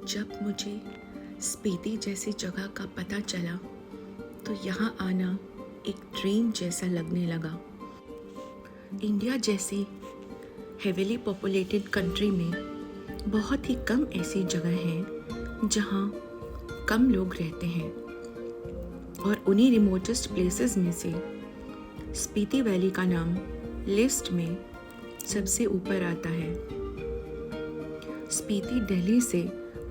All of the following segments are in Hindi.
जब मुझे स्पीति जैसी जगह का पता चला तो यहाँ आना एक ड्रीम जैसा लगने लगा। इंडिया जैसी हेवीली पॉपुलेटेड कंट्री में बहुत ही कम ऐसी जगह हैं जहाँ कम लोग रहते हैं और उन्हीं रिमोटेस्ट प्लेसेस में से स्पीति वैली का नाम लिस्ट में सबसे ऊपर आता है। स्पीति दिल्ली से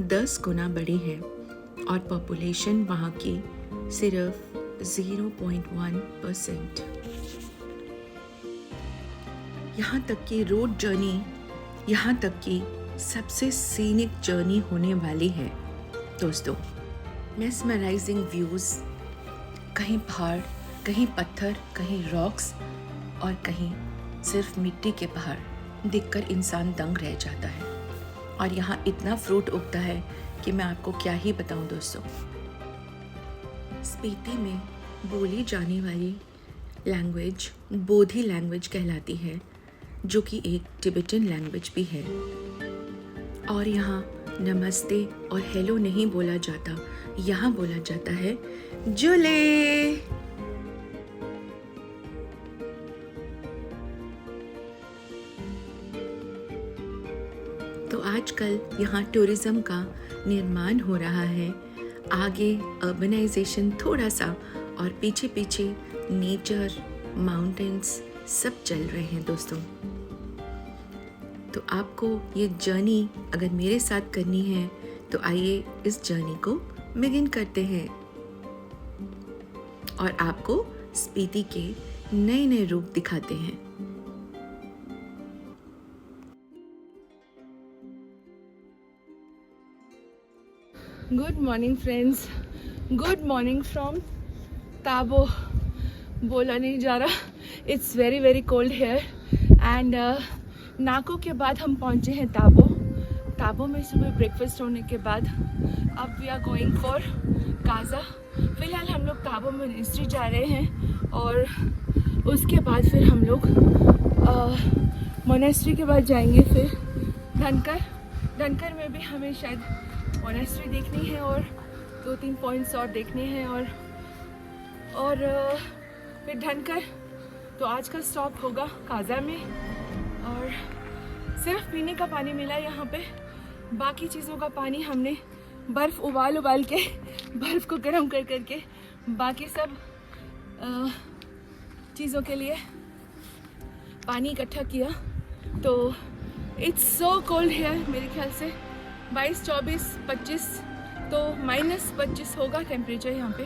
10 गुना बड़ी है और पॉपुलेशन वहाँ की सिर्फ 0.1%। यहाँ तक की रोड जर्नी, यहाँ तक की सबसे सीनिक जर्नी होने वाली है दोस्तों। मेस्मराइजिंग व्यूज़, कहीं पहाड़, कहीं पत्थर, कहीं रॉक्स और कहीं सिर्फ मिट्टी के पहाड़ देखकर इंसान दंग रह जाता है। और यहाँ इतना फ्रूट उगता है कि मैं आपको क्या ही बताऊँ दोस्तों। स्पीति में बोली जाने वाली लैंग्वेज बोधी लैंग्वेज कहलाती है, जो कि एक तिब्बतन लैंग्वेज भी है। और यहाँ नमस्ते और हेलो नहीं बोला जाता, यहाँ बोला जाता है जुले। तो आजकल यहाँ टूरिज्म का निर्माण हो रहा है। आगे अर्बनाइजेशन थोड़ा सा और पीछे पीछे नेचर, माउंटेन्स सब चल रहे हैं दोस्तों। तो आपको ये जर्नी अगर मेरे साथ करनी है तो आइए इस जर्नी को बिगिन करते हैं और आपको स्पीति के नए नए रूप दिखाते हैं। Good morning friends, good morning from Tabo. बोला नहीं जा रहा, it's very very cold here and Nako के बाद हम पहुंचे हैं ताबो। ताबो में सुबह ब्रेकफास्ट होने के बाद अब we are going for Kaza. फिलहाल हम लोग ताबो मोनेस्ट्री जा रहे हैं और उसके बाद फिर हम लोग मोनेस्ट्री के बाद जाएंगे फिर धनकर में भी हमें शायद मोनेस्ट्री देखनी है और 2-3 पॉइंट्स और देखने हैं और फिर धनकर। तो आज का स्टॉप होगा काजा में और सिर्फ पीने का पानी मिला यहाँ पे। बाकी चीज़ों का पानी हमने बर्फ़ उबाल के बर्फ़ को गर्म कर करके बाकी सब चीज़ों के लिए पानी इकट्ठा किया। तो इट्स सो कोल्ड हियर, मेरे ख्याल से 22, 24, 25 तो -25 होगा टेम्परेचर यहाँ पे।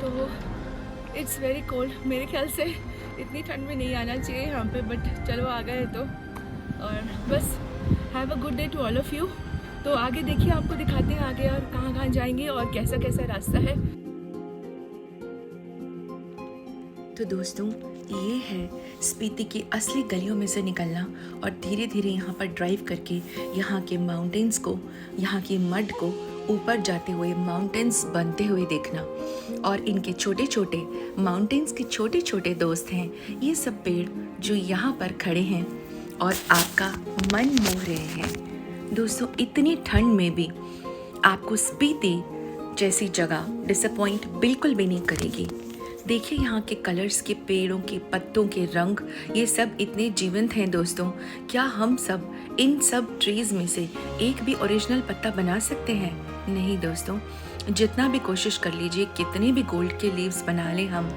तो इट्स वेरी कोल्ड। मेरे ख्याल से इतनी ठंड में नहीं आना चाहिए यहाँ पे, बट चलो आ गए तो। और बस have a good day to all of you. तो आगे देखिए, आपको दिखाते हैं आगे और कहाँ कहाँ जाएंगे और कैसा कैसा रास्ता है। तो दोस्तों, ये है स्पीति की असली गलियों में से निकलना और धीरे धीरे यहाँ पर ड्राइव करके यहाँ के माउंटेन्स को, यहाँ की मड को ऊपर जाते हुए माउंटेन्स बनते हुए देखना। और इनके छोटे छोटे माउंटेन्स के छोटे छोटे दोस्त हैं ये सब पेड़ जो यहाँ पर खड़े हैं और आपका मन मोह रहे हैं। दोस्तों, इतनी ठंड में भी आपको स्पीति जैसी जगह डिसअपॉइंट बिल्कुल भी नहीं करेगी। देखिए यहाँ के कलर्स के, पेड़ों के पत्तों के रंग, ये सब इतने जीवंत हैं दोस्तों। क्या हम सब इन सब ट्रीज में से एक भी ओरिजिनल पत्ता बना सकते हैं? नहीं दोस्तों, जितना भी कोशिश कर लीजिए, कितने भी गोल्ड के लीव्स बना लें हम,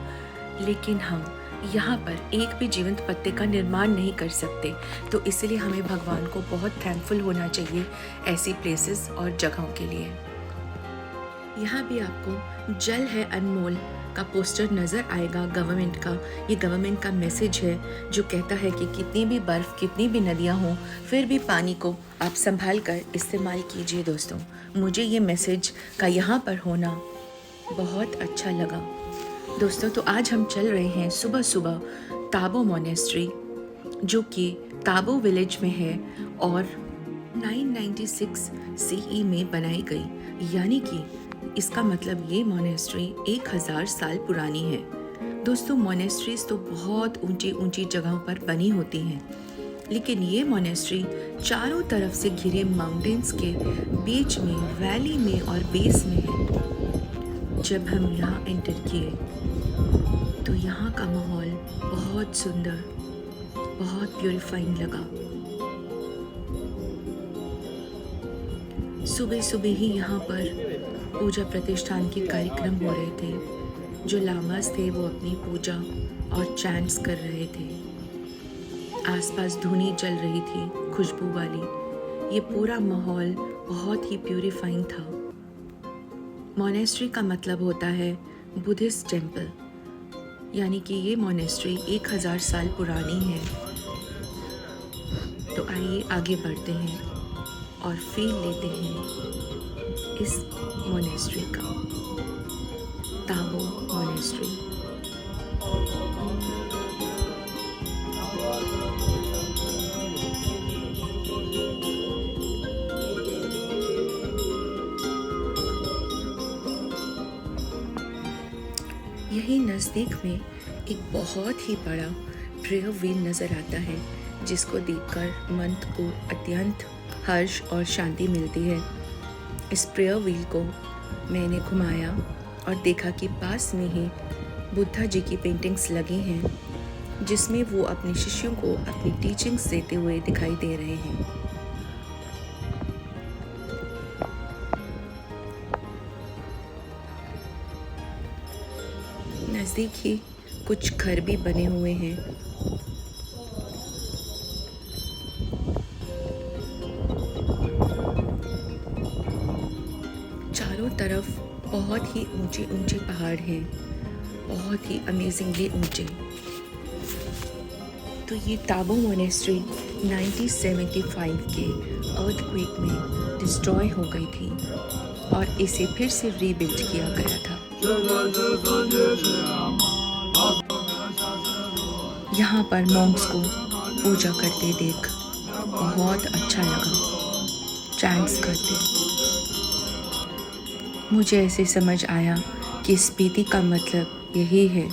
लेकिन हम यहाँ पर एक भी जीवंत पत्ते का निर्माण नहीं कर सकते। तो इसलिए हमें भगवान को बहुत थैंकफुल होना चाहिए ऐसी प्लेसेस और जगहों के लिए। यहाँ भी आपको जल है अनमोल का पोस्टर नज़र आएगा गवर्नमेंट का। ये गवर्नमेंट का मैसेज है जो कहता है कि कितनी भी बर्फ़, कितनी भी नदियाँ हों, फिर भी पानी को आप संभाल कर इस्तेमाल कीजिए दोस्तों। मुझे ये मैसेज का यहाँ पर होना बहुत अच्छा लगा दोस्तों। तो आज हम चल रहे हैं सुबह सुबह ताबो मोनेस्ट्री, जो कि ताबो विलेज में है और 996 CE में बनाई गई, यानी कि इसका मतलब ये मोनेस्ट्री 1000 साल पुरानी है। दोस्तों, मोनेस्ट्रीज तो बहुत ऊंची ऊंची जगहों पर बनी होती हैं, लेकिन ये मोनेस्ट्री चारों तरफ से घिरे माउंटेन्स के बीच में, वैली में और बेस में है। जब हम यहाँ एंटर किए तो यहाँ का माहौल बहुत सुंदर, बहुत प्यूरिफाइंग लगा। सुबह सुबह ही यहाँ पर पूजा प्रतिष्ठान के कार्यक्रम हो रहे थे। जो लामास थे वो अपनी पूजा और चैंट्स कर रहे थे। आसपास धुनी चल रही थी खुशबू वाली। ये पूरा माहौल बहुत ही प्यूरिफाइंग था। मोनेस्ट्री का मतलब होता है बुद्धिस्ट टेम्पल, यानी कि ये मोनेस्ट्री 1000 साल पुरानी है। तो आइए आगे बढ़ते हैं और फील लेते हैं इस मोनेस्ट्री का, ताबो मोनेस्ट्री। यही नज़दीक में एक बहुत ही बड़ा प्रेयर व्हील नज़र आता है, जिसको देखकर मन को अत्यंत हर्ष और शांति मिलती है। इस प्रेयर व्हील को मैंने घुमाया और देखा कि पास में ही बुद्धा जी की पेंटिंग्स लगी हैं, जिसमें वो अपने शिष्यों को अपनी टीचिंग्स देते हुए दिखाई दे रहे हैं। नज़दीक ही कुछ घर भी बने हुए हैं। चारों तरफ बहुत ही ऊंचे ऊंचे पहाड़ हैं, बहुत ही अमेजिंगली ऊंचे। तो ये ताबो मोनेस्ट्री 1975 के अर्थक्वेक में डिस्ट्रॉय हो गई थी और इसे फिर से रीबिल्ड किया गया था। यहाँ पर मॉन्क्स को पूजा करते देख बहुत अच्छा लगा, चैंट्स करते। मुझे ऐसे समझ आया कि स्पीति का मतलब यही है,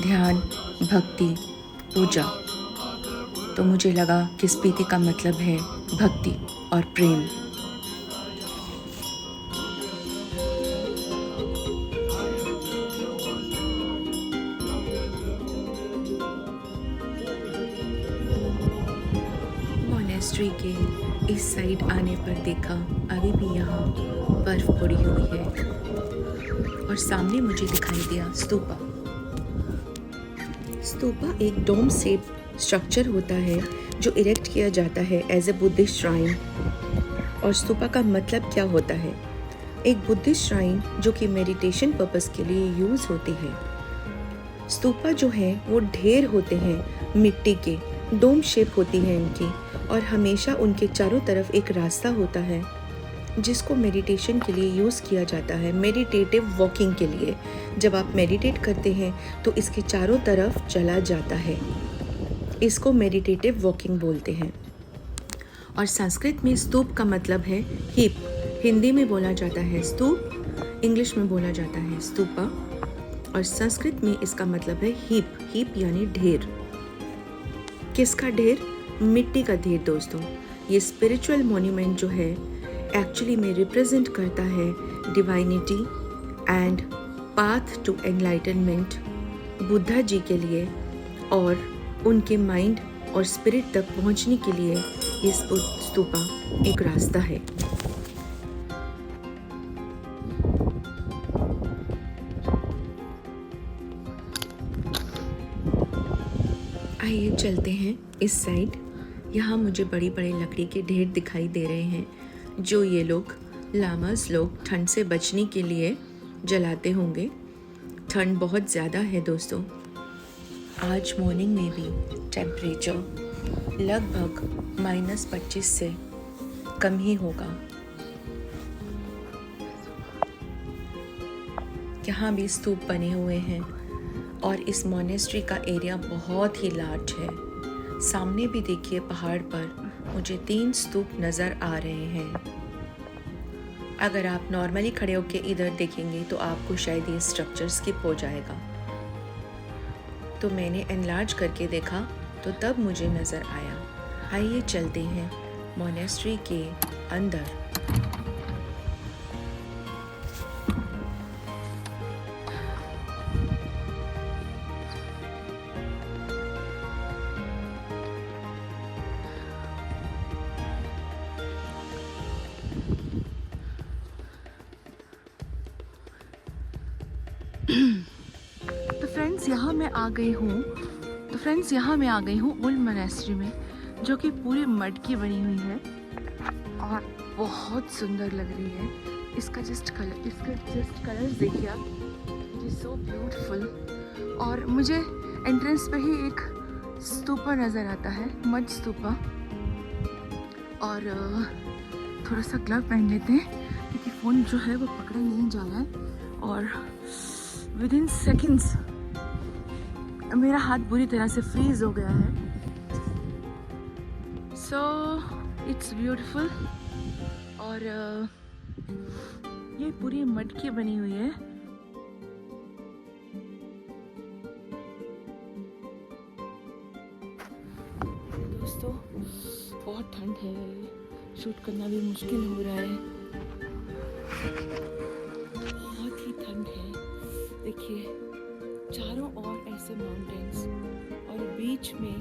ध्यान, भक्ति, पूजा। तो मुझे लगा कि स्पीति का मतलब है भक्ति और प्रेम। मोनेस्ट्री के इस साइड आने पर देखा अभी भी यहाँ बर्फ पड़ी हुई है और सामने मुझे दिखाई दिया स्तूपा। स्तूपा एक डोम शेप स्ट्रक्चर होता है जो इरेक्ट किया जाता है एज ए बुद्धिस्ट श्राइन। और स्तूपा का मतलब क्या होता है? एक बुद्धिस्ट श्राइन जो कि मेडिटेशन पर्पस के लिए यूज़ होती है। स्तूपा जो है वो ढेर होते हैं मिट्टी के, डोम शेप होती है इनकी, और हमेशा उनके चारों तरफ एक रास्ता होता है जिसको मेडिटेशन के लिए यूज़ किया जाता है, मेडिटेटिव वॉकिंग के लिए। जब आप मेडिटेट करते हैं तो इसके चारों तरफ चला जाता है, इसको मेडिटेटिव वॉकिंग बोलते हैं। और संस्कृत में स्तूप का मतलब है हीप। हिंदी में बोला जाता है स्तूप, इंग्लिश में बोला जाता है स्तूपा, और संस्कृत में इसका मतलब है हीप। हीप यानी ढेर। किसका ढेर? मिट्टी का ढेर दोस्तों। ये स्पिरिचुअल मॉन्यूमेंट जो है एक्चुअली में रिप्रेजेंट करता है divinity and path to enlightenment Buddha ji के लिए, और उनके माइंड और स्पिरिट तक पहुंचने के लिए ये स्तूपा एक रास्ता है। आइए चलते हैं इस साइड। यहाँ मुझे बड़ी बड़ी लकड़ी के ढेर दिखाई दे रहे हैं जो ये लोग लामास लोग ठंड से बचने के लिए जलाते होंगे। ठंड बहुत ज़्यादा है दोस्तों। आज मॉर्निंग में भी टेम्परेचर लगभग -25 से कम ही होगा। यहाँ भी स्तूप बने हुए हैं और इस मोनेस्ट्री का एरिया बहुत ही लार्ज है। सामने भी देखिए पहाड़ पर मुझे 3 स्तूप नज़र आ रहे हैं। अगर आप नॉर्मली खड़े होकर इधर देखेंगे तो आपको शायद ये स्ट्रक्चर स्किप हो जाएगा। तो मैंने एनलार्ज करके देखा तो तब मुझे नज़र आया। आइए चलते हैं मोनेस्ट्री के अंदर। तो फ्रेंड्स यहाँ मैं आ गई हूँ ओल्ड मोनेस्ट्री में, जो कि पूरी मड की बनी हुई है और बहुत सुंदर लग रही है। इसका जस्ट कलर देखिए आप, इट इज सो ब्यूटीफुल। और मुझे एंट्रेंस पे ही एक स्तूपा नज़र आता है, मड स्तूपा। और थोड़ा सा ग्लव पहन लेते हैं क्योंकि फ़ोन जो है वो पकड़ा नहीं जा रहा है। और विद इन सेकेंड्स मेरा हाथ बुरी तरह से फ्रीज हो गया है। So it's beautiful. और ये पूरी मड की बनी हुई है। दोस्तों बहुत ठंड है, शूट करना भी मुश्किल हो रहा है, बहुत ही ठंड है। देखिए चारों ओर ऐसे माउंटेन्स और बीच में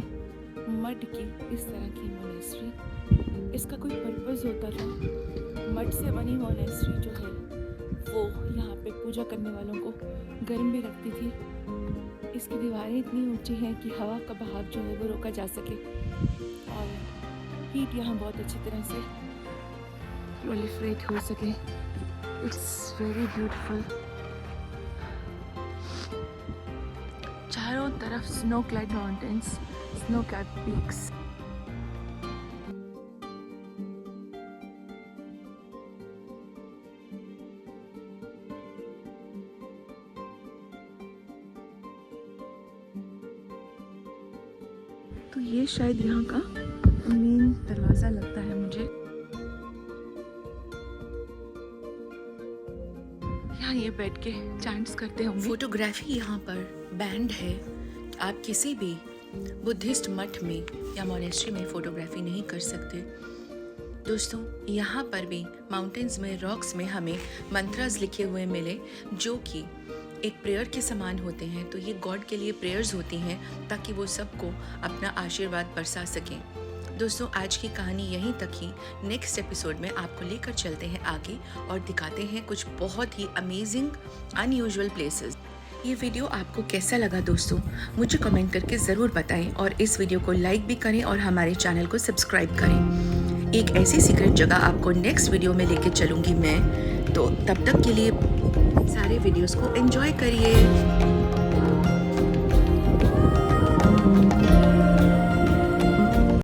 मड की इस तरह की मोनेस्ट्री। इसका कोई पर्पस होता था। मड से बनी मोनेस्ट्री जो है वो यहाँ पे पूजा करने वालों को गर्म भी रखती थी। इसकी दीवारें इतनी ऊंची हैं कि हवा का बहाव जो है वो रोका जा सके और हीट यहाँ बहुत अच्छी तरह से प्रोलिफरेट हो सके। It's very beautiful. चारों तरफ snow clad mountains, snow clad peaks. तो ये शायद यहाँ का मेन दरवाज़ा लगता है मुझे। यहाँ ये बैठ के चैंट्स करते होंगे। फोटोग्राफी यहाँ पर बैंड है। आप किसी भी बुद्धिस्ट मठ में या मोनेस्ट्री में फोटोग्राफी नहीं कर सकते। दोस्तों यहाँ पर भी माउंटेन्स में, रॉक्स में हमें मंत्रास लिखे हुए मिले जो कि एक प्रेयर के समान होते हैं। तो ये गॉड के लिए प्रेयर्स होती हैं ताकि वो सबको अपना आशीर्वाद बरसा सकें। दोस्तों आज की कहानी यहीं तक ही। नेक्स्ट एपिसोड में आपको लेकर चलते हैं आगे और दिखाते हैं कुछ बहुत ही अमेजिंग अनयूजुअल प्लेसेस। ये वीडियो आपको कैसा लगा दोस्तों, मुझे कमेंट करके ज़रूर बताएं और इस वीडियो को लाइक भी करें और हमारे चैनल को सब्सक्राइब करें। एक ऐसी सीक्रेट जगह आपको नेक्स्ट वीडियो में लेके चलूँगी मैं। तो तब तक के लिए सारे वीडियोस को एंजॉय करिए।